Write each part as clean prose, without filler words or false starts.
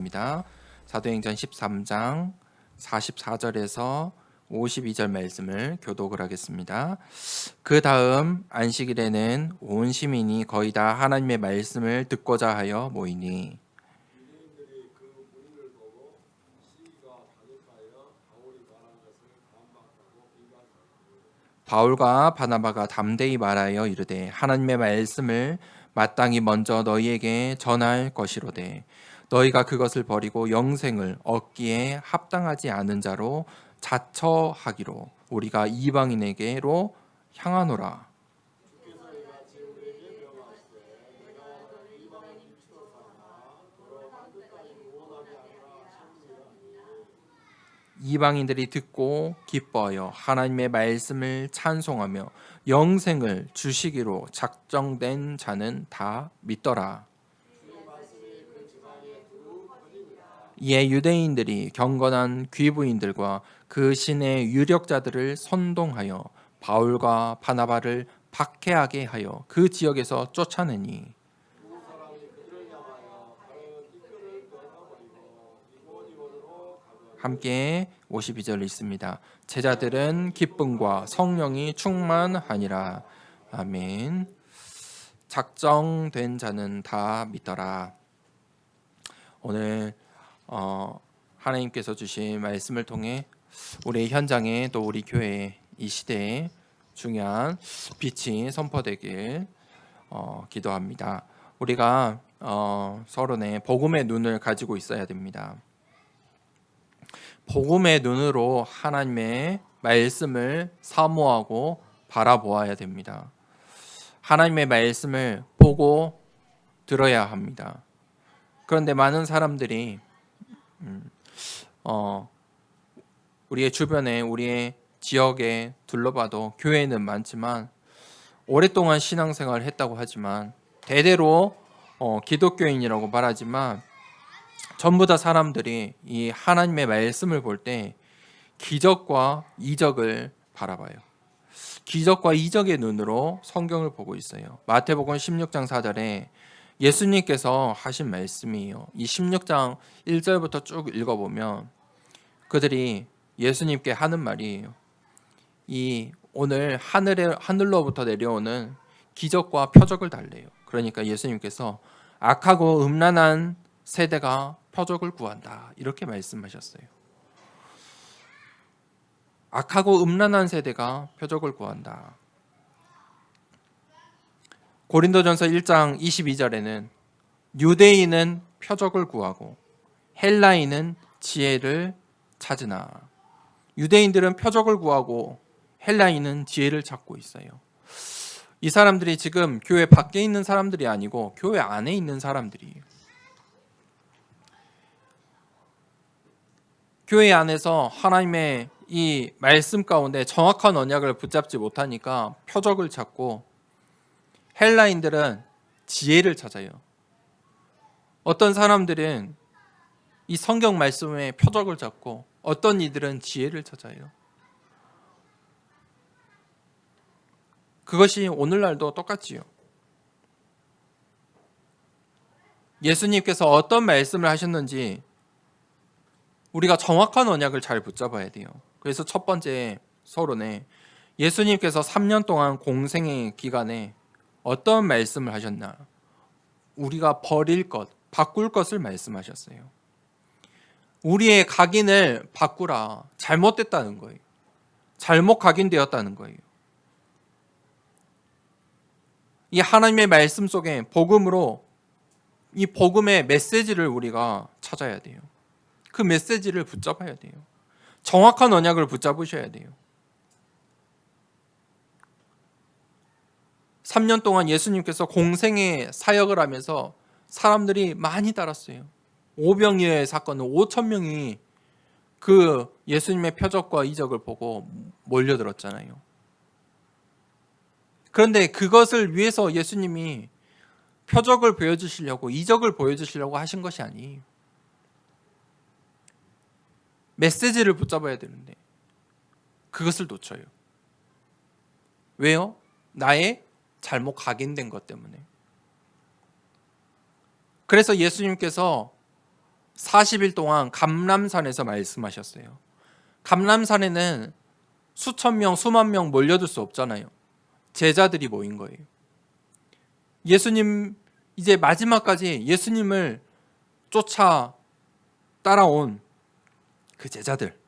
입니다. 사도행전 13장 44절에서 52절 말씀을 교독을 하겠습니다. 그 다음 안식일에는 온 시민이 거의 다 하나님의 말씀을 듣고자 하여 모이니 바울과 바나바가 담대히 말하여 이르되 하나님의 말씀을 마땅히 먼저 너희에게 전할 것이로되 너희가 그것을 버리고 영생을 얻기에 합당하지 않은 자로 자처하기로 우리가 이방인에게로 향하노라. 이방인들이 듣고 기뻐하여 하나님의 말씀을 찬송하며 영생을 주시기로 작정된 자는 다 믿더라. 이에 유대인들이 경건한 귀부인들과 그 신의 유력자들을 선동하여 바울과 바나바를 박해하게 하여 그 지역에서 쫓아내니 함께 52절 읽습니다. 제자들은 기쁨과 성령이 충만하니라. 아멘. 작정된 자는 다 믿더라. 오늘 하나님께서 주신 말씀을 통해 우리 현장에 또 우리 교회 이 시대에 중요한 빛이 선포되길 기도합니다. 우리가 서론에 복음의 눈을 가지고 있어야 됩니다. 복음의 눈으로 하나님의 말씀을 사모하고 바라보아야 됩니다. 하나님의 말씀을 보고 들어야 합니다. 그런데 많은 사람들이 우리의 주변에 우리의 지역에 둘러봐도 교회는 많지만 오랫동안 신앙생활을 했다고 하지만 대대로 기독교인이라고 말하지만 전부 다 사람들이 이 하나님의 말씀을 볼 때 기적과 이적을 바라봐요. 기적과 이적의 눈으로 성경을 보고 있어요. 마태복음 16장 4절에 예수님께서 하신 말씀이에요. 이 16장 1절부터 쭉 읽어보면 그들이 예수님께 하는 말이에요. 이 오늘 하늘로부터 내려오는 기적과 표적을 달래요. 그러니까 예수님께서 악하고 음란한 세대가 표적을 구한다. 이렇게 말씀하셨어요. 악하고 음란한 세대가 표적을 구한다. 고린도전서 1장 22절에는 유대인은 표적을 구하고 헬라인은 지혜를 찾으나 유대인들은 표적을 구하고 헬라인은 지혜를 찾고 있어요. 이 사람들이 지금 교회 밖에 있는 사람들이 아니고 교회 안에 있는 사람들이에요. 교회 안에서 하나님의 이 말씀 가운데 정확한 언약을 붙잡지 못하니까 표적을 찾고 헬라인들은 지혜를 찾아요. 어떤 사람들은 이 성경 말씀에 표적을 찾고 어떤 이들은 지혜를 찾아요. 그것이 오늘날도 똑같지요. 예수님께서 어떤 말씀을 하셨는지 우리가 정확한 언약을 잘 붙잡아야 돼요. 그래서 첫 번째 서론에 예수님께서 3년 동안 공생의 기간에 어떤 말씀을 하셨나? 우리가 버릴 것, 바꿀 것을 말씀하셨어요. 우리의 각인을 바꾸라. 잘못됐다는 거예요. 잘못 각인되었다는 거예요. 이 하나님의 말씀 속에 복음으로 이 복음의 메시지를 우리가 찾아야 돼요. 그 메시지를 붙잡아야 돼요. 정확한 언약을 붙잡으셔야 돼요. 3년 동안 예수님께서 공생의 사역을 하면서 사람들이 많이 따랐어요. 오병이어의 사건은 5천 명이 그 예수님의 표적과 이적을 보고 몰려들었잖아요. 그런데 그것을 위해서 예수님이 표적을 보여주시려고 이적을 보여주시려고 하신 것이 아니에요. 메시지를 붙잡아야 되는데 그것을 놓쳐요. 왜요? 나의 잘못 각인된 것 때문에. 그래서 예수님께서 40일 동안 감람산에서 말씀하셨어요. 감람산에는 수천 명, 수만 명 몰려들 수 없잖아요. 제자들이 모인 거예요. 예수님 이제 마지막까지 예수님을 쫓아 따라온 그 제자들,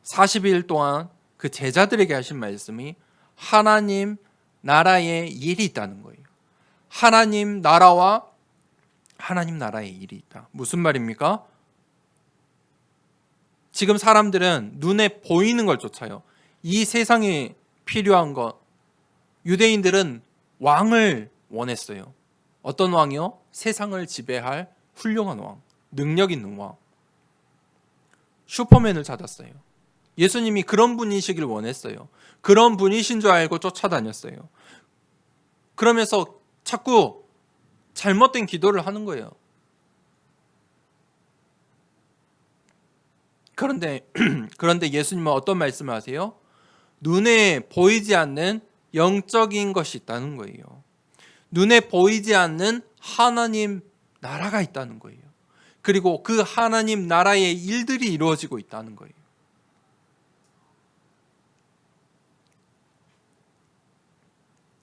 40일 동안 그 제자들에게 하신 말씀이 하나님 나라의 일이 있다는 거예요. 하나님 나라와 하나님 나라의 일이 있다. 무슨 말입니까? 지금 사람들은 눈에 보이는 걸 쫓아요. 이 세상에 필요한 것. 유대인들은 왕을 원했어요. 어떤 왕이요? 세상을 지배할 훌륭한 왕, 능력 있는 왕. 슈퍼맨을 찾았어요. 예수님이 그런 분이시길 원했어요. 그런 분이신 줄 알고 쫓아다녔어요. 그러면서 자꾸 잘못된 기도를 하는 거예요. 그런데 예수님은 어떤 말씀을 하세요? 눈에 보이지 않는 영적인 것이 있다는 거예요. 눈에 보이지 않는 하나님 나라가 있다는 거예요. 그리고 그 하나님 나라의 일들이 이루어지고 있다는 거예요.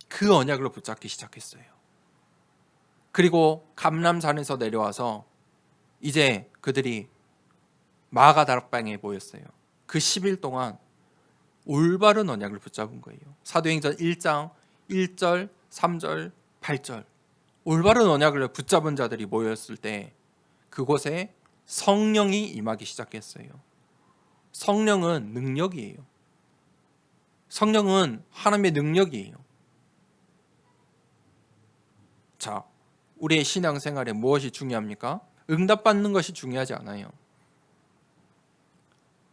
그 언약을 붙잡기 시작했어요. 그리고 감람산에서 내려와서 이제 그들이 마가다락방에 모였어요. 그 10일 동안 올바른 언약을 붙잡은 거예요. 사도행전 1장 1절, 3절, 8절 올바른 언약을 붙잡은 자들이 모였을 때 그곳에 성령이 임하기 시작했어요. 성령은 능력이에요. 성령은 하나님의 능력이에요. 자, 우리의 신앙생활에 무엇이 중요합니까? 응답받는 것이 중요하지 않아요.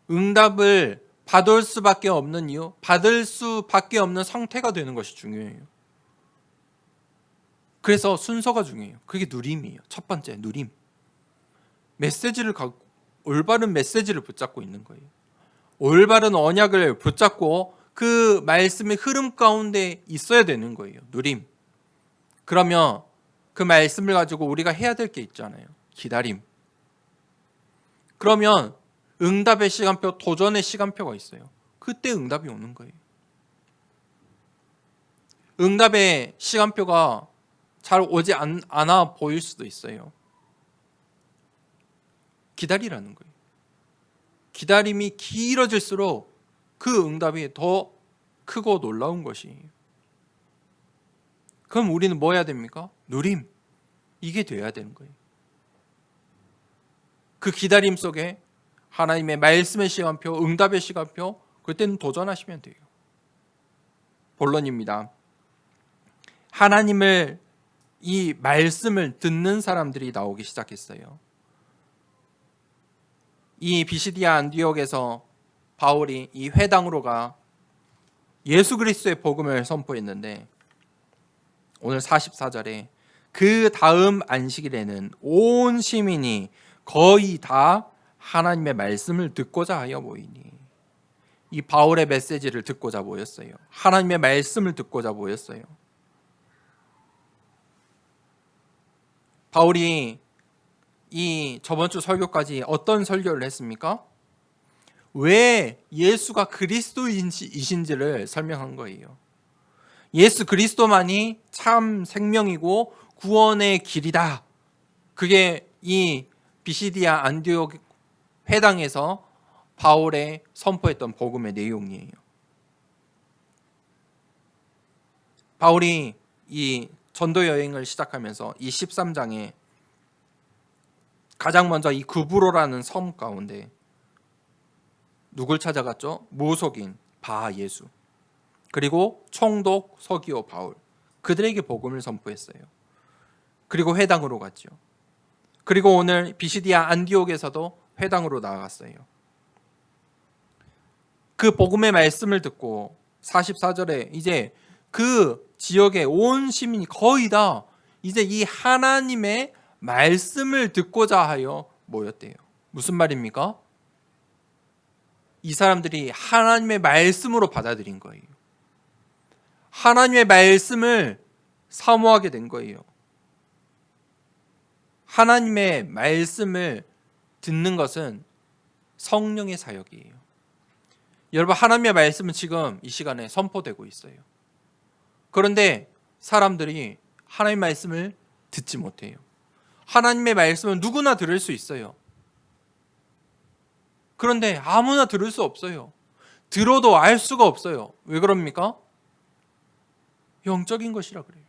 응답을 받을 수밖에 없는 이유, 받을 수밖에 없는 상태가 되는 것이 중요해요. 그래서 순서가 중요해요. 그게 누림이에요. 첫 번째, 누림. 메시지를 갖고 올바른 메시지를 붙잡고 있는 거예요. 올바른 언약을 붙잡고 그 말씀의 흐름 가운데 있어야 되는 거예요. 누림. 그러면 그 말씀을 가지고 우리가 해야 될 게 있잖아요. 기다림. 그러면 응답의 시간표, 도전의 시간표가 있어요. 그때 응답이 오는 거예요. 응답의 시간표가 잘 오지 않아 보일 수도 있어요. 기다리라는 거예요. 기다림이 길어질수록 그 응답이 더 크고 놀라운 것이에요. 그럼 우리는 뭐 해야 됩니까? 누림. 이게 돼야 되는 거예요. 그 기다림 속에 하나님의 말씀의 시간표, 응답의 시간표, 그때는 도전하시면 돼요. 본론입니다. 하나님을 이 말씀을 듣는 사람들이 나오기 시작했어요. 이 비시디아 안디옥에서 바울이 이 회당으로 가 예수 그리스도의 복음을 선포했는데 오늘 44절에 그 다음 안식일에는 온 시민이 거의 다 하나님의 말씀을 듣고자 하여 모이니 이 바울의 메시지를 듣고자 모였어요. 하나님의 말씀을 듣고자 모였어요. 바울이 이 저번 주 설교까지 어떤 설교를 했습니까? 왜 예수가 그리스도이신지를 설명한 거예요. 예수 그리스도만이 참 생명이고 구원의 길이다. 그게 이 비시디아 안디옥 회당에서 바울의 선포했던 복음의 내용이에요. 바울이 이 전도 여행을 시작하면서 이 13장에 가장 먼저 이 구브로라는 섬 가운데 누굴 찾아갔죠? 무속인 바 예수 그리고 총독 서기오 바울 그들에게 복음을 선포했어요. 그리고 회당으로 갔죠. 그리고 오늘 비시디아 안디옥에서도 회당으로 나아갔어요. 그 복음의 말씀을 듣고 44절에 이제 그 지역의 온 시민이 거의 다 이제 이 하나님의 말씀을 듣고자 하여 모였대요. 무슨 말입니까? 이 사람들이 하나님의 말씀으로 받아들인 거예요. 하나님의 말씀을 사모하게 된 거예요. 하나님의 말씀을 듣는 것은 성령의 사역이에요. 여러분, 하나님의 말씀은 지금 이 시간에 선포되고 있어요. 그런데 사람들이 하나님의 말씀을 듣지 못해요. 하나님의 말씀은 누구나 들을 수 있어요. 그런데 아무나 들을 수 없어요. 들어도 알 수가 없어요. 왜 그럽니까? 영적인 것이라 그래요.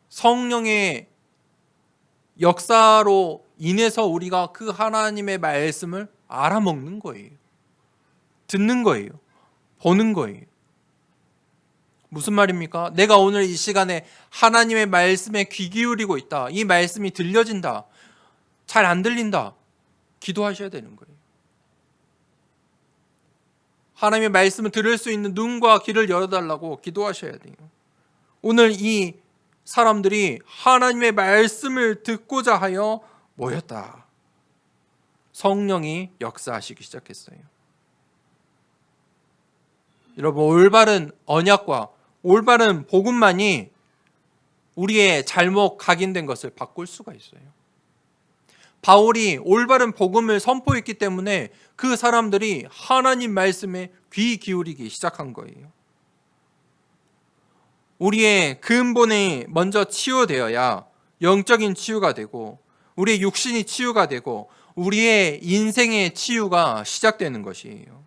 성령의 역사로 인해서 우리가 그 하나님의 말씀을 알아먹는 거예요. 듣는 거예요. 보는 거예요. 무슨 말입니까? 내가 오늘 이 시간에 하나님의 말씀에 귀 기울이고 있다. 이 말씀이 들려진다. 잘 안 들린다. 기도하셔야 되는 거예요. 하나님의 말씀을 들을 수 있는 눈과 귀를 열어달라고 기도하셔야 돼요. 오늘 이 사람들이 하나님의 말씀을 듣고자 하여 모였다. 성령이 역사하시기 시작했어요. 여러분, 올바른 언약과 올바른 복음만이 우리의 잘못 각인된 것을 바꿀 수가 있어요. 바울이 올바른 복음을 선포했기 때문에 그 사람들이 하나님 말씀에 귀 기울이기 시작한 거예요. 우리의 근본이 먼저 치유되어야 영적인 치유가 되고 우리의 육신이 치유가 되고 우리의 인생의 치유가 시작되는 것이에요.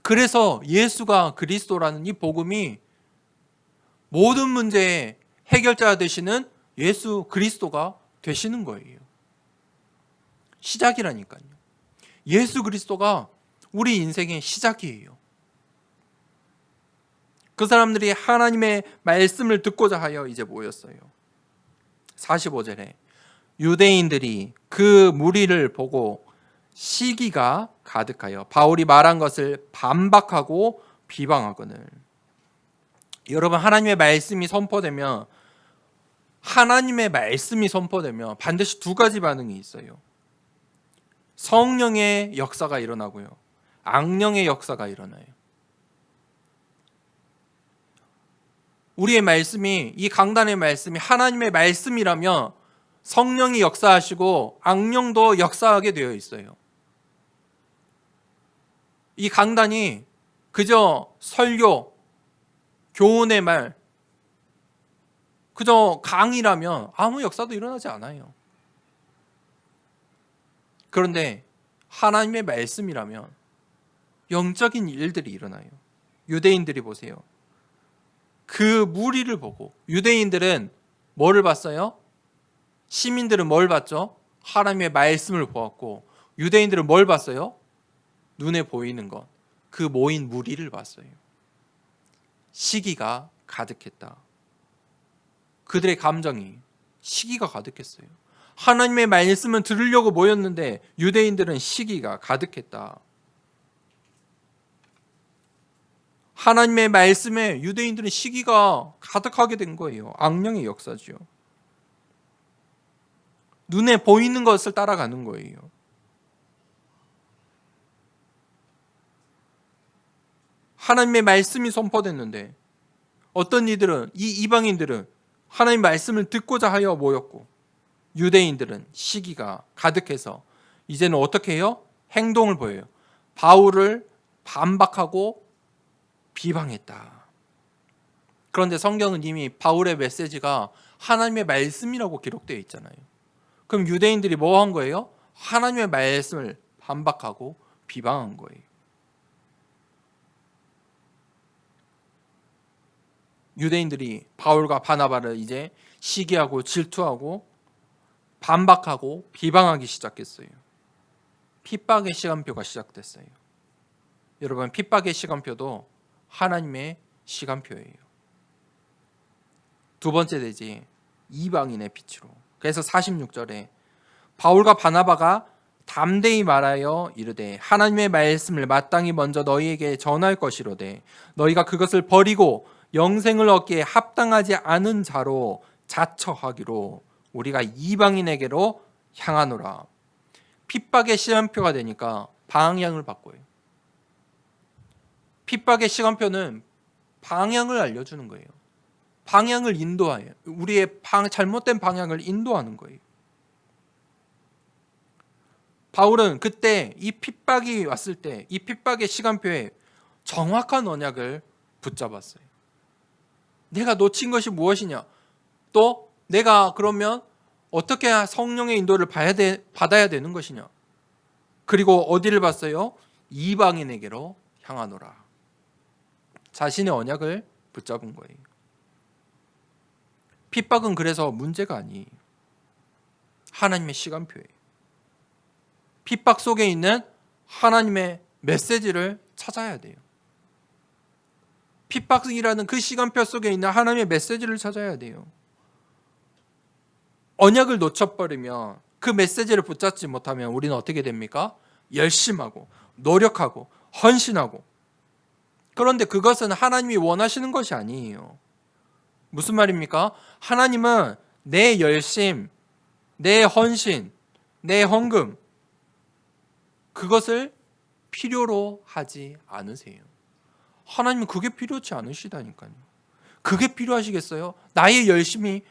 그래서 예수가 그리스도라는 이 복음이 모든 문제의 해결자 되시는 예수 그리스도가 되시는 거예요. 시작이라니까요. 예수 그리스도가 우리 인생의 시작이에요. 그 사람들이 하나님의 말씀을 듣고자 하여 이제 모였어요. 45절에 유대인들이 그 무리를 보고 시기가 가득하여 바울이 말한 것을 반박하고 비방하거늘. 여러분, 하나님의 말씀이 선포되면 반드시 두 가지 반응이 있어요. 성령의 역사가 일어나고요. 악령의 역사가 일어나요. 우리의 말씀이, 이 강단의 말씀이 하나님의 말씀이라면 성령이 역사하시고 악령도 역사하게 되어 있어요. 이 강단이 그저 설교, 교훈의 말, 그저 강의라면 아무 역사도 일어나지 않아요. 그런데 하나님의 말씀이라면 영적인 일들이 일어나요. 유대인들이 보세요. 그 무리를 보고, 유대인들은 뭐를 봤어요? 시민들은 뭘 봤죠? 하나님의 말씀을 보았고, 유대인들은 뭘 봤어요? 눈에 보이는 것, 그 모인 무리를 봤어요. 시기가 가득했다. 그들의 감정이 시기가 가득했어요. 하나님의 말씀은 들으려고 모였는데 유대인들은 시기가 가득했다. 하나님의 말씀에 유대인들은 시기가 가득하게 된 거예요. 악령의 역사지요. 눈에 보이는 것을 따라가는 거예요. 하나님의 말씀이 선포됐는데 어떤 이들은, 이 이방인들은 하나님의 말씀을 듣고자 하여 모였고, 유대인들은 시기가 가득해서 이제는 어떻게 해요? 행동을 보여요. 바울을 반박하고 비방했다. 그런데 성경은 이미 바울의 메시지가 하나님의 말씀이라고 기록되어 있잖아요. 그럼 유대인들이 뭐 한 거예요? 하나님의 말씀을 반박하고 비방한 거예요. 유대인들이 바울과 바나바를 이제 시기하고 질투하고 반박하고 비방하기 시작했어요. 핍박의 시간표가 시작됐어요. 여러분, 핍박의 시간표도 하나님의 시간표예요. 두 번째 되지, 이방인의 빛으로. 그래서 46절에 바울과 바나바가 담대히 말하여 이르되 하나님의 말씀을 마땅히 먼저 너희에게 전할 것이로되 너희가 그것을 버리고 영생을 얻기에 합당하지 않은 자로 자처하기로 우리가 이방인에게로 향하노라. 핍박의 시간표가 되니까 방향을 바꿔요. 핍박의 시간표는 방향을 알려주는 거예요. 방향을 인도해요. 우리의 잘못된 방향을 인도하는 거예요. 바울은 그때 이 핍박이 왔을 때 이 핍박의 시간표에 정확한 언약을 붙잡았어요. 내가 놓친 것이 무엇이냐? 또 내가 그러면 어떻게 성령의 인도를 받아야 되는 것이냐? 그리고 어디를 봤어요? 이방인에게로 향하노라. 자신의 언약을 붙잡은 거예요. 핍박은 그래서 문제가 아니에요. 하나님의 시간표예요. 핍박 속에 있는 하나님의 메시지를 찾아야 돼요. 핍박이라는 그 시간표 속에 있는 하나님의 메시지를 찾아야 돼요. 언약을 놓쳐버리면 그 메시지를 붙잡지 못하면 우리는 어떻게 됩니까? 열심하고 노력하고 헌신하고, 그런데 그것은 하나님이 원하시는 것이 아니에요. 무슨 말입니까? 하나님은 내 열심, 내 헌신, 내 헌금, 그것을 필요로 하지 않으세요. 하나님은 그게 필요치 않으시다니까요. 그게 필요하시겠어요? 나의 열심이,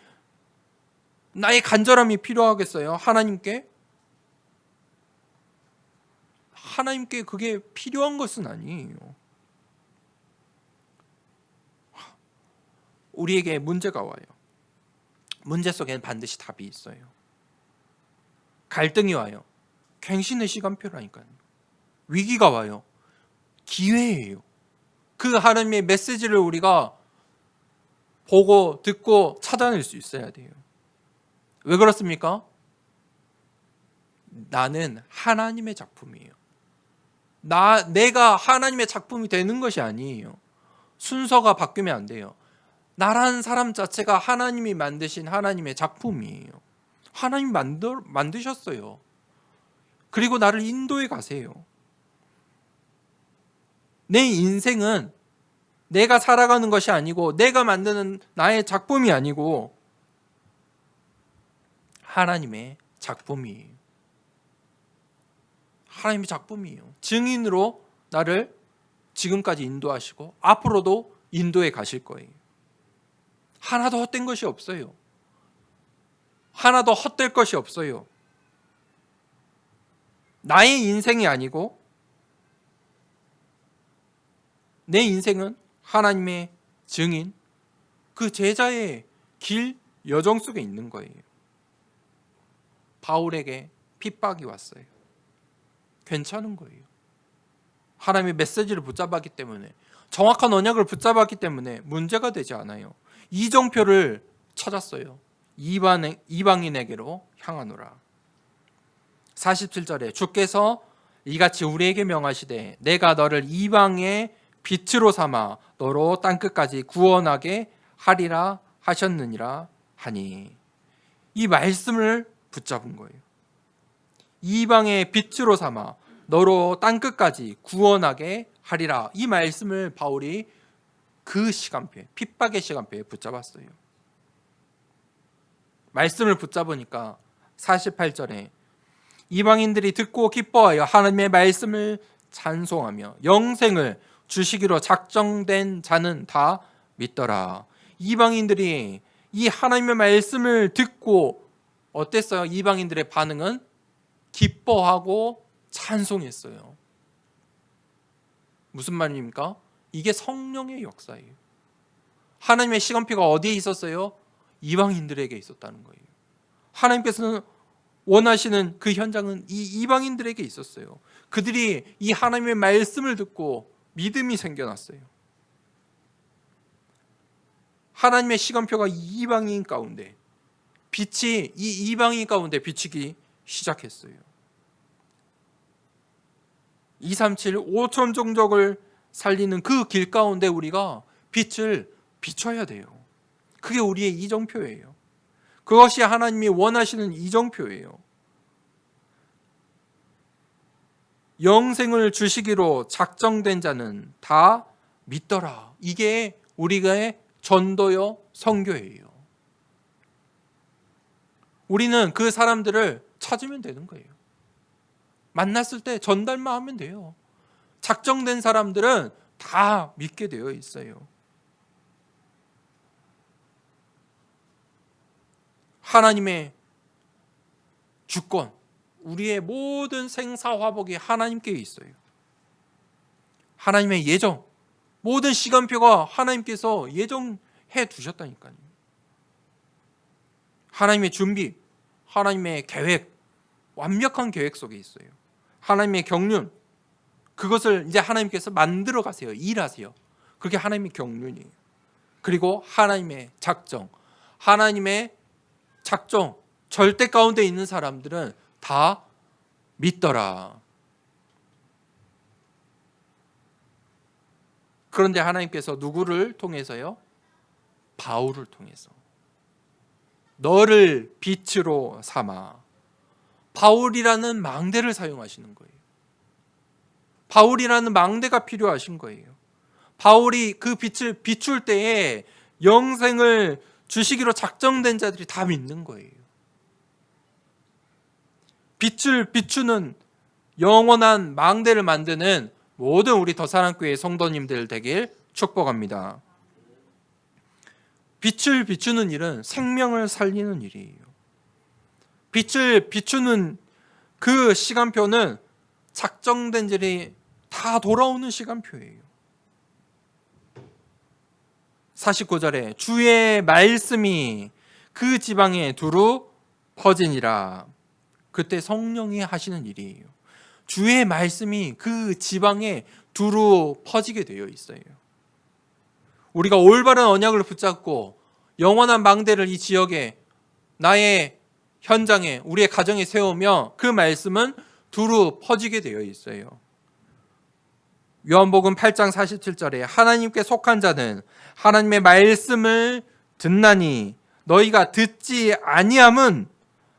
나의 간절함이 필요하겠어요? 하나님께 그게 필요한 것은 아니에요. 우리에게 문제가 와요. 문제 속에는 반드시 답이 있어요. 갈등이 와요. 갱신의 시간표라니까요. 위기가 와요. 기회예요. 그 하나님의 메시지를 우리가 보고 듣고 찾아낼 수 있어야 돼요. 왜 그렇습니까? 나는 하나님의 작품이에요. 내가 하나님의 작품이 되는 것이 아니에요. 순서가 바뀌면 안 돼요. 나라는 사람 자체가 하나님이 만드신 하나님의 작품이에요. 하나님이 만드셨어요. 그리고 나를 인도해 가세요. 내 인생은 내가 살아가는 것이 아니고, 내가 만드는 나의 작품이 아니고 하나님의 작품이에요. 하나님의 작품이에요. 증인으로 나를 지금까지 인도하시고 앞으로도 인도해 가실 거예요. 하나도 헛된 것이 없어요. 하나도 헛될 것이 없어요. 나의 인생이 아니고 내 인생은 하나님의 증인, 그 제자의 길, 여정 속에 있는 거예요. 바울에게 핍박이 왔어요. 괜찮은 거예요. 하나님의 메시지를 붙잡았기 때문에, 정확한 언약을 붙잡았기 때문에 문제가 되지 않아요. 이정표를 찾았어요. 이방인에게로 향하노라. 47절에 주께서 이같이 우리에게 명하시되 내가 너를 이방의 빛으로 삼아 너로 땅끝까지 구원하게 하리라 하셨느니라 하니, 이 말씀을 붙잡은 거예요. 이방의 빛으로 삼아 너로 땅끝까지 구원하게 하리라, 이 말씀을 바울이 그 시간표에, 핍박의 시간표에 붙잡았어요. 말씀을 붙잡으니까 48절에 이방인들이 듣고 기뻐하여 하나님의 말씀을 찬송하며 영생을 주시기로 작정된 자는 다 믿더라. 이방인들이 이 하나님의 말씀을 듣고 어땠어요? 이방인들의 반응은 기뻐하고 찬송했어요. 무슨 말입니까? 이게 성령의 역사예요. 하나님의 시간표가 어디에 있었어요? 이방인들에게 있었다는 거예요. 하나님께서는 원하시는 그 현장은 이 이방인들에게 있었어요. 그들이 이 하나님의 말씀을 듣고 믿음이 생겨났어요. 하나님의 시간표가 이방인 가운데, 빛이 이 이방인 가운데 비치기 시작했어요. 237 5천 종족을 살리는 그 길 가운데 우리가 빛을 비춰야 돼요. 그게 우리의 이정표예요. 그것이 하나님이 원하시는 이정표예요. 영생을 주시기로 작정된 자는 다 믿더라. 이게 우리의 전도요 선교예요. 우리는 그 사람들을 찾으면 되는 거예요. 만났을 때 전달만 하면 돼요. 작정된 사람들은 다 믿게 되어 있어요. 하나님의 주권, 우리의 모든 생사화복이 하나님께 있어요. 하나님의 예정, 모든 시간표가 하나님께서 예정해 두셨다니까요. 하나님의 준비, 하나님의 계획, 완벽한 계획 속에 있어요. 하나님의 경륜, 그것을 이제 하나님께서 만들어 가세요. 일하세요. 그게 하나님의 경륜이에요. 그리고 하나님의 작정, 하나님의 작정, 절대 가운데 있는 사람들은 다 믿더라. 그런데 하나님께서 누구를 통해서요? 바울을 통해서 너를 빛으로 삼아, 바울이라는 망대를 사용하시는 거예요. 바울이라는 망대가 필요하신 거예요. 바울이 그 빛을 비출 때에 영생을 주시기로 작정된 자들이 다 믿는 거예요. 빛을 비추는 영원한 망대를 만드는 모든 우리 더사랑교회 성도님들 되길 축복합니다. 빛을 비추는 일은 생명을 살리는 일이에요. 빛을 비추는 그 시간표는 작정된 일이 다 돌아오는 시간표예요. 49절에 주의 말씀이 그 지방에 두루 퍼지니라. 그때 성령이 하시는 일이에요. 주의 말씀이 그 지방에 두루 퍼지게 되어 있어요. 우리가 올바른 언약을 붙잡고 영원한 망대를 이 지역에, 나의 현장에, 우리의 가정에 세우며 그 말씀은 두루 퍼지게 되어 있어요. 요한복음 8장 47절에 하나님께 속한 자는 하나님의 말씀을 듣나니 너희가 듣지 아니함은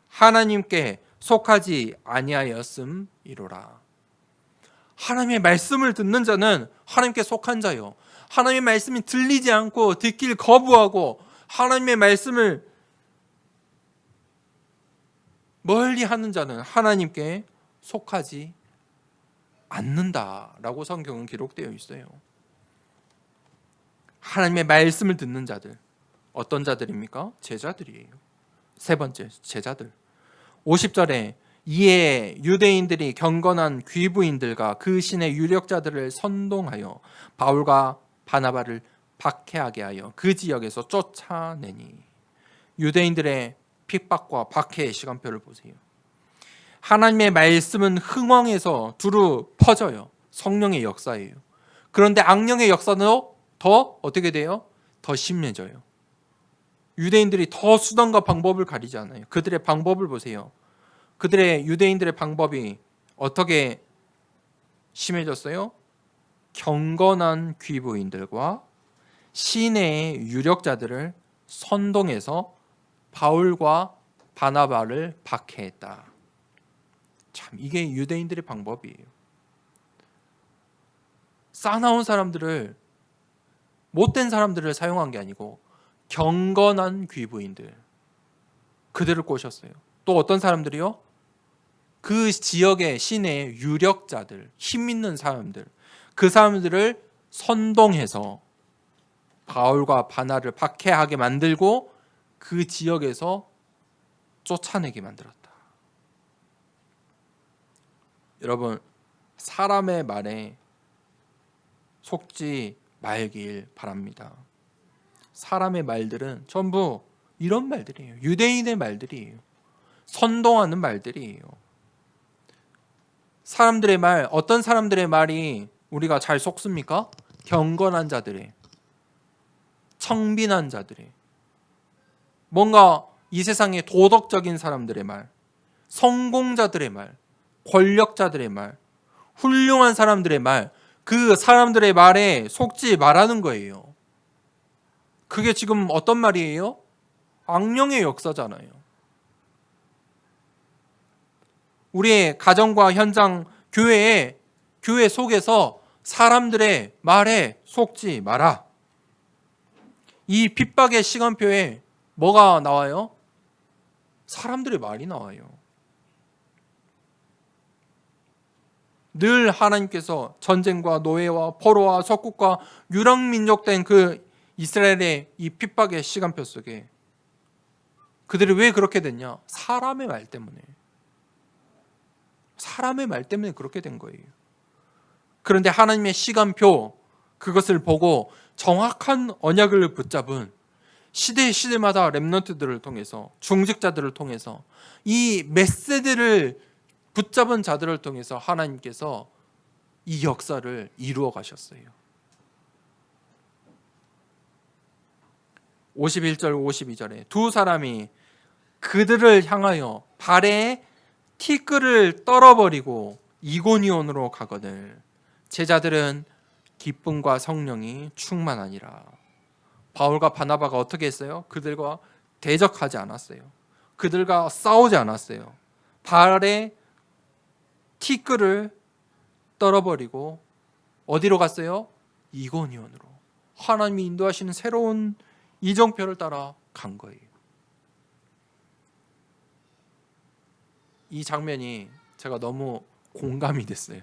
하나님께 속하지 아니하였음이로라. 하나님의 말씀을 듣는 자는 하나님께 속한 자요. 하나님의 말씀이 들리지 않고 듣길 거부하고 하나님의 말씀을 멀리 하는 자는 하나님께 속하지 않는다라고 성경은 기록되어 있어요. 하나님의 말씀을 듣는 자들, 어떤 자들입니까? 제자들이에요. 세 번째, 제자들. 50절에 이에 유대인들이 경건한 귀부인들과 그 신의 유력자들을 선동하여 바울과 바나바를 박해하게 하여 그 지역에서 쫓아내니. 유대인들의 핍박과 박해의 시간표를 보세요. 하나님의 말씀은 흥왕에서 두루 퍼져요. 성령의 역사예요. 그런데 악령의 역사는 더 어떻게 돼요? 더 심해져요. 유대인들이 더 수단과 방법을 가리지 않아요. 그들의 방법을 보세요. 그들의 유대인들의 방법이 어떻게 심해졌어요? 경건한 귀부인들과 시내의 유력자들을 선동해서 바울과 바나바를 박해했다. 참, 이게 유대인들의 방법이에요. 싸나운 사람들을, 못된 사람들을 사용한 게 아니고 경건한 귀부인들, 그들을 꼬셨어요. 또 어떤 사람들이요? 그 지역의 시내의 유력자들, 힘 있는 사람들, 그 사람들을 선동해서 바울과 바나를 박해하게 만들고 그 지역에서 쫓아내게 만들었다. 여러분, 사람의 말에 속지 말길 바랍니다. 사람의 말들은 전부 이런 말들이에요. 유대인의 말들이에요. 선동하는 말들이에요. 사람들의 말, 어떤 사람들의 말이 우리가 잘 속습니까? 경건한 자들의, 청빈한 자들의, 뭔가 이 세상의 도덕적인 사람들의 말, 성공자들의 말, 권력자들의 말, 훌륭한 사람들의 말, 그 사람들의 말에 속지 말라는 거예요. 그게 지금 어떤 말이에요? 악령의 역사잖아요. 우리의 가정과 현장, 교회 속에서 사람들의 말에 속지 마라. 이 핍박의 시간표에 뭐가 나와요? 사람들의 말이 나와요. 늘 하나님께서 전쟁과 노예와 포로와 석국과 유랑민족된 그 이스라엘의 이 핍박의 시간표 속에 그들이 왜 그렇게 됐냐? 사람의 말 때문에. 사람의 말 때문에 그렇게 된 거예요. 그런데 하나님의 시간표, 그것을 보고 정확한 언약을 붙잡은 시대마다 렘넌트들을 통해서, 중직자들을 통해서, 이 메시지를 붙잡은 자들을 통해서 하나님께서 이 역사를 이루어 가셨어요. 51절 52절에 두 사람이 그들을 향하여 발에 티끌을 떨어버리고 이고니온으로 가거늘 제자들은 기쁨과 성령이 충만하니라. 바울과 바나바가 어떻게 했어요? 그들과 대적하지 않았어요. 그들과 싸우지 않았어요. 발에 티끌을 떨어버리고 어디로 갔어요? 이고니온으로. 하나님이 인도하시는 새로운 이정표를 따라 간 거예요. 이 장면이 제가 너무 공감이 됐어요.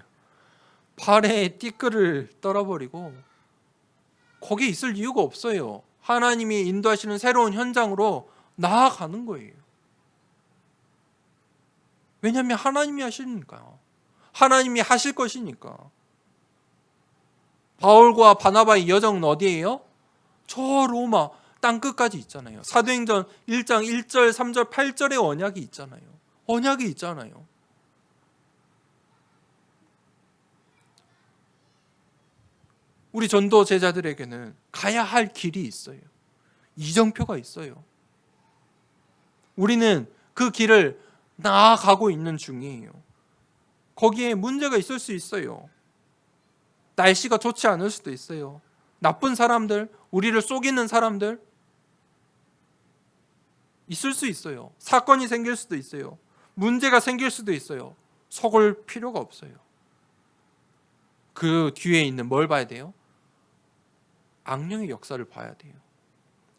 발에 티끌을 떨어버리고 거기 있을 이유가 없어요. 하나님이 인도하시는 새로운 현장으로 나아가는 거예요. 왜냐하면 하나님이 하시니까요. 하나님이 하실 것이니까. 바울과 바나바의 여정은 어디예요? 저 로마 땅끝까지 있잖아요. 사도행전 1장 1절, 3절, 8절의 언약이 있잖아요. 언약이 있잖아요. 우리 전도 제자들에게는 가야 할 길이 있어요. 이정표가 있어요. 우리는 그 길을 나아가고 있는 중이에요. 거기에 문제가 있을 수 있어요. 날씨가 좋지 않을 수도 있어요. 나쁜 사람들, 우리를 속이는 사람들 있을 수 있어요. 사건이 생길 수도 있어요. 문제가 생길 수도 있어요. 속을 필요가 없어요. 그 뒤에 있는 뭘 봐야 돼요? 악령의 역사를 봐야 돼요.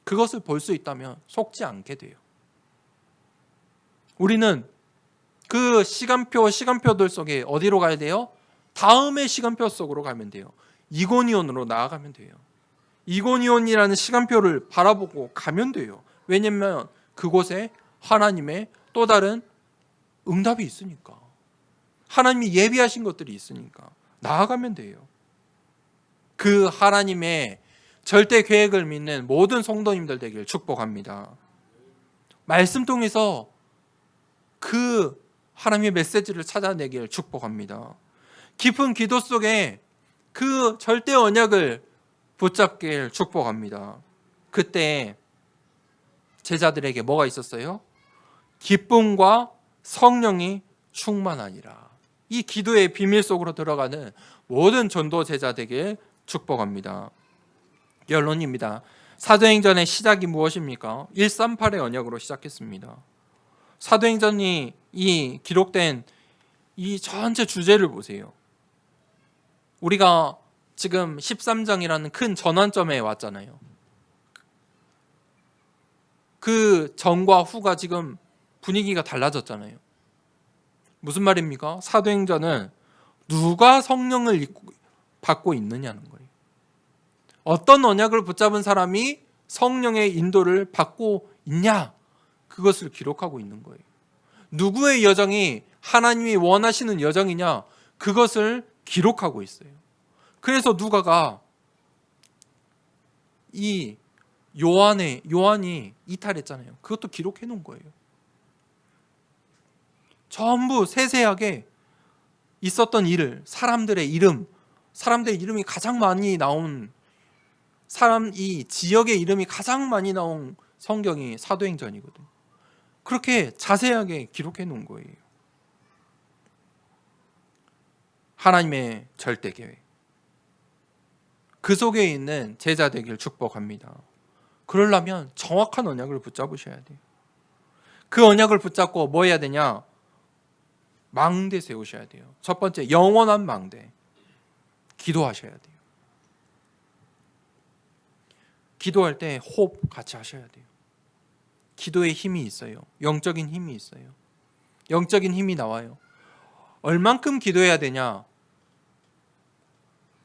그것을 볼 수 있다면 속지 않게 돼요. 우리는 그 시간표들 속에 어디로 가야 돼요? 다음의 시간표 속으로 가면 돼요. 이고니온으로 나아가면 돼요. 이고니온이라는 시간표를 바라보고 가면 돼요. 왜냐하면 그곳에 하나님의 또 다른 응답이 있으니까. 하나님이 예비하신 것들이 있으니까 나아가면 돼요. 그 하나님의 절대 계획을 믿는 모든 성도님들 되길 축복합니다. 말씀 통해서 그 하나님의 메시지를 찾아내길 축복합니다. 깊은 기도 속에 그 절대 언약을 붙잡길 축복합니다. 그때 제자들에게 뭐가 있었어요? 기쁨과 성령이 충만하니라. 이 기도의 비밀 속으로 들어가는 모든 전도 제자 되길 축복합니다. 결론입니다. 사도행전의 시작이 무엇입니까? 138의 언약으로 시작했습니다. 사도행전이 이 기록된 이 전체 주제를 보세요. 우리가 지금 13장이라는 큰 전환점에 왔잖아요. 그 전과 후가 지금 분위기가 달라졌잖아요. 무슨 말입니까? 사도행전은 누가 성령을 받고 있느냐는 거예요. 어떤 언약을 붙잡은 사람이 성령의 인도를 받고 있냐? 그것을 기록하고 있는 거예요. 누구의 여정이 하나님이 원하시는 여정이냐? 그것을 기록하고 있어요. 그래서 누가가 이 요한이 이탈했잖아요. 그것도 기록해 놓은 거예요. 전부 세세하게 있었던 일을, 사람들의 이름이 가장 많이 나온 이 지역의 이름이 가장 많이 나온 성경이 사도행전이거든요. 그렇게 자세하게 기록해 놓은 거예요. 하나님의 절대 계획. 그 속에 있는 제자 되길 축복합니다. 그러려면 정확한 언약을 붙잡으셔야 돼요. 그 언약을 붙잡고 뭐 해야 되냐? 망대 세우셔야 돼요. 첫 번째, 영원한 망대. 기도하셔야 돼요. 기도할 때 호흡 같이 하셔야 돼요. 기도에 힘이 있어요. 영적인 힘이 있어요. 영적인 힘이 나와요. 얼만큼 기도해야 되냐?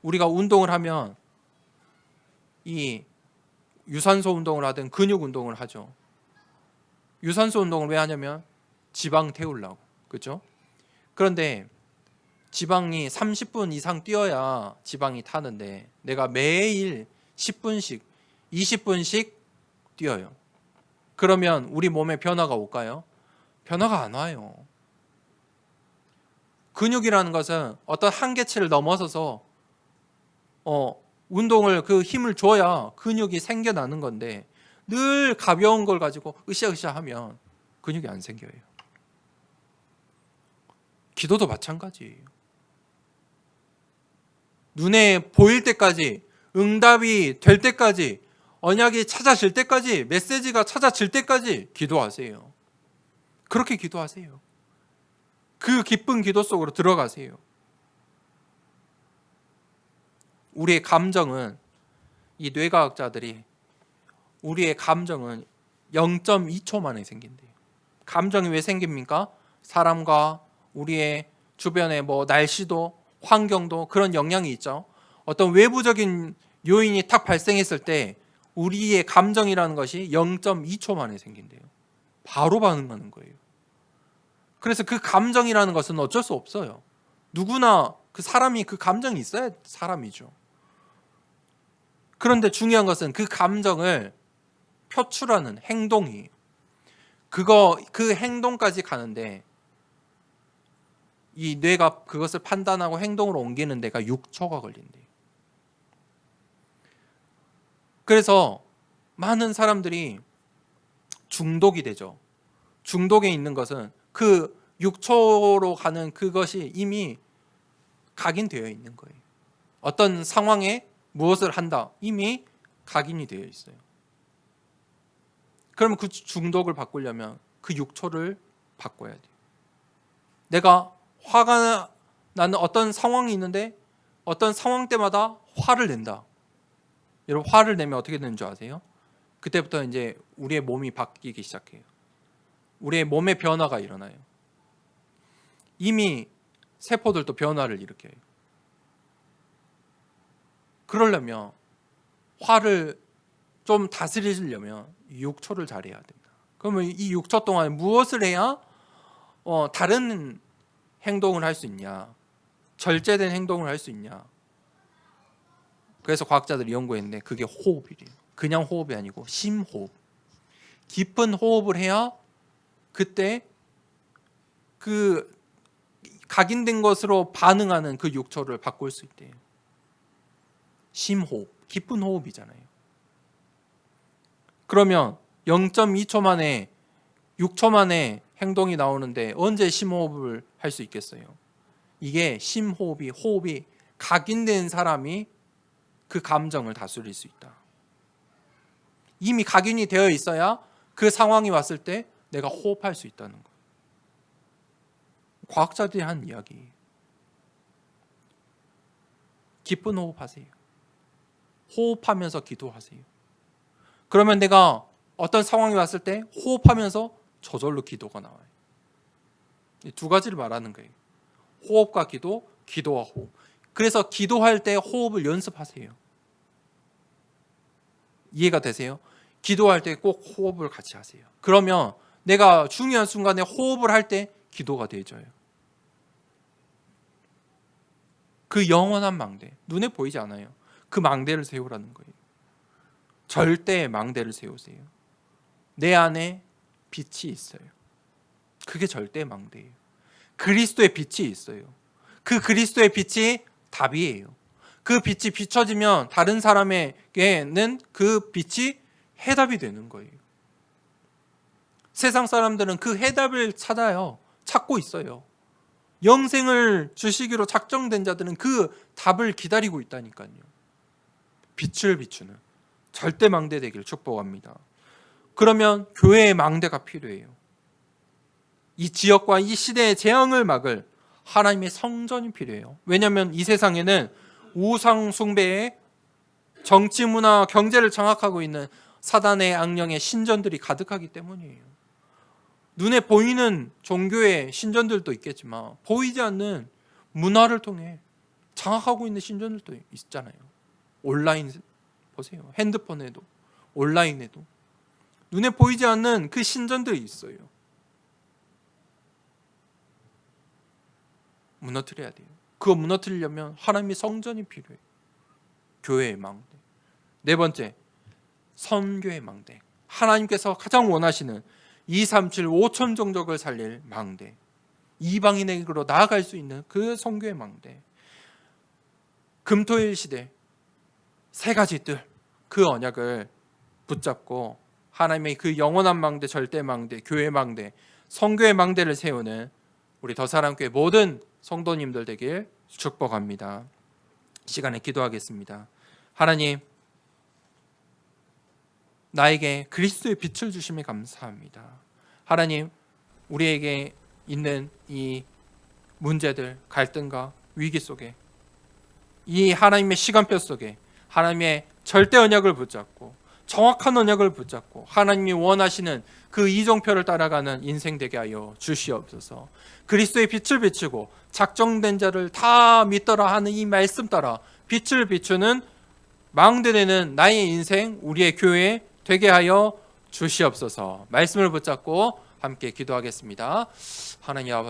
우리가 운동을 하면 이 유산소 운동을 하든 근육 운동을 하죠. 유산소 운동을 왜 하냐면 지방 태우려고. 그렇죠? 그런데 지방이 30분 이상 뛰어야 지방이 타는데 내가 매일 10분씩, 20분씩 뛰어요. 그러면 우리 몸에 변화가 올까요? 변화가 안 와요. 근육이라는 것은 어떤 한계치를 넘어서서 운동을 그 힘을 줘야 근육이 생겨나는 건데 늘 가벼운 걸 가지고 으쌰으쌰 하면 근육이 안 생겨요. 기도도 마찬가지예요. 눈에 보일 때까지, 응답이 될 때까지, 언약이 찾아질 때까지, 메시지가 찾아질 때까지 기도하세요. 그렇게 기도하세요. 그 기쁜 기도 속으로 들어가세요. 우리의 감정은, 이 뇌과학자들이 우리의 감정은 0.2초 만에 생긴대요. 감정이 왜 생깁니까? 사람과 우리의 주변의 날씨도, 환경도 그런 영향이 있죠. 어떤 외부적인 요인이 탁 발생했을 때 우리의 감정이라는 것이 0.2초 만에 생긴대요. 바로 반응하는 거예요. 그래서 그 감정이라는 것은 어쩔 수 없어요. 누구나 그 사람이 그 감정이 있어야 사람이죠. 그런데 중요한 것은 그 감정을 표출하는 행동이에요. 그 행동까지 가는데 이 뇌가 그것을 판단하고 행동으로 옮기는 데가 6초가 걸린대요. 그래서 많은 사람들이 중독이 되죠. 중독에 있는 것은 그 6초로 가는 그것이 이미 각인되어 있는 거예요. 어떤 상황에 무엇을 한다, 이미 각인이 되어 있어요. 그러면 그 중독을 바꾸려면 그 6초를 바꿔야 돼요. 내가 화가 나는 어떤 상황이 있는데 어떤 상황 때마다 화를 낸다. 여러분, 화를 내면 어떻게 되는 줄 아세요? 그때부터 이제 우리의 몸이 바뀌기 시작해요. 우리의 몸의 변화가 일어나요. 이미 세포들도 변화를 일으켜요. 그러려면 화를 좀 다스리려면 6초를 잘해야 됩니다. 그러면 이 6초 동안 무엇을 해야 다른 행동을 할 수 있냐, 절제된 행동을 할 수 있냐. 그래서 과학자들이 연구했는데 그게 호흡이래요. 그냥 호흡이 아니고 심호흡. 깊은 호흡을 해야 그때 그 각인된 것으로 반응하는 그 6초를 바꿀 수 있대요. 심호흡, 깊은 호흡이잖아요. 그러면 0.2초 만에 6초 만에 행동이 나오는데 언제 심호흡을 할 수 있겠어요? 이게 호흡이 각인된 사람이 그 감정을 다스릴 수 있다. 이미 각인이 되어 있어야 그 상황이 왔을 때 내가 호흡할 수 있다는 거예요. 과학자들이 한 이야기. 깊은 호흡하세요. 호흡하면서 기도하세요. 그러면 내가 어떤 상황이 왔을 때 호흡하면서 저절로 기도가 나와요. 이 두 가지를 말하는 거예요. 호흡과 기도, 기도와 호흡. 그래서 기도할 때 호흡을 연습하세요. 이해가 되세요? 기도할 때 꼭 호흡을 같이 하세요. 그러면 내가 중요한 순간에 호흡을 할 때 기도가 되어져요. 그 영원한 망대, 눈에 보이지 않아요. 그 망대를 세우라는 거예요. 절대의 망대를 세우세요. 내 안에 빛이 있어요. 그게 절대의 망대예요. 그리스도의 빛이 있어요. 그 그리스도의 빛이 답이에요. 그 빛이 비춰지면 다른 사람에게는 그 빛이 해답이 되는 거예요. 세상 사람들은 그 해답을 찾고 있어요. 영생을 주시기로 작정된 자들은 그 답을 기다리고 있다니까요. 빛을 비추는 절대 망대 되기를 축복합니다. 그러면 교회의 망대가 필요해요. 이 지역과 이 시대의 재앙을 막을 하나님의 성전이 필요해요. 왜냐하면 이 세상에는 우상 숭배에 정치, 문화, 경제를 장악하고 있는 사단의 악령의 신전들이 가득하기 때문이에요. 눈에 보이는 종교의 신전들도 있겠지만 보이지 않는 문화를 통해 장악하고 있는 신전들도 있잖아요. 온라인 보세요. 핸드폰에도 온라인에도 눈에 보이지 않는 그 신전들이 있어요. 무너뜨려야 돼요. 그거 무너뜨리려면 하나님의 성전이 필요해요. 교회의 망대. 네 번째, 선교의 망대. 하나님께서 가장 원하시는 237 5천 종족을 살릴 망대. 이방인에게로 나아갈 수 있는 그 선교의 망대. 금토일 시대 세 가지 뜰, 그 언약을 붙잡고 하나님의 그 영원한 망대, 절대 망대, 교회 망대, 선교의 망대를 세우는 우리 더사랑교회 모든 성도님들 되길 축복합니다. 시간에 기도하겠습니다. 하나님, 나에게 그리스도의 빛을 주심에 감사합니다. 하나님, 우리에게 있는 이 문제들, 갈등과 위기 속에, 이 하나님의 시간표 속에 하나님의 절대 언약을 붙잡고 정확한 언약을 붙잡고 하나님이 원하시는 그 이정표를 따라가는 인생 되게 하여 주시옵소서. 그리스도의 빛을 비추고 작정된 자를 다 믿더라 하는 이 말씀 따라 빛을 비추는 망대되는 나의 인생, 우리의 교회 되게 하여 주시옵소서. 말씀을 붙잡고 함께 기도하겠습니다. 하나님 아버지,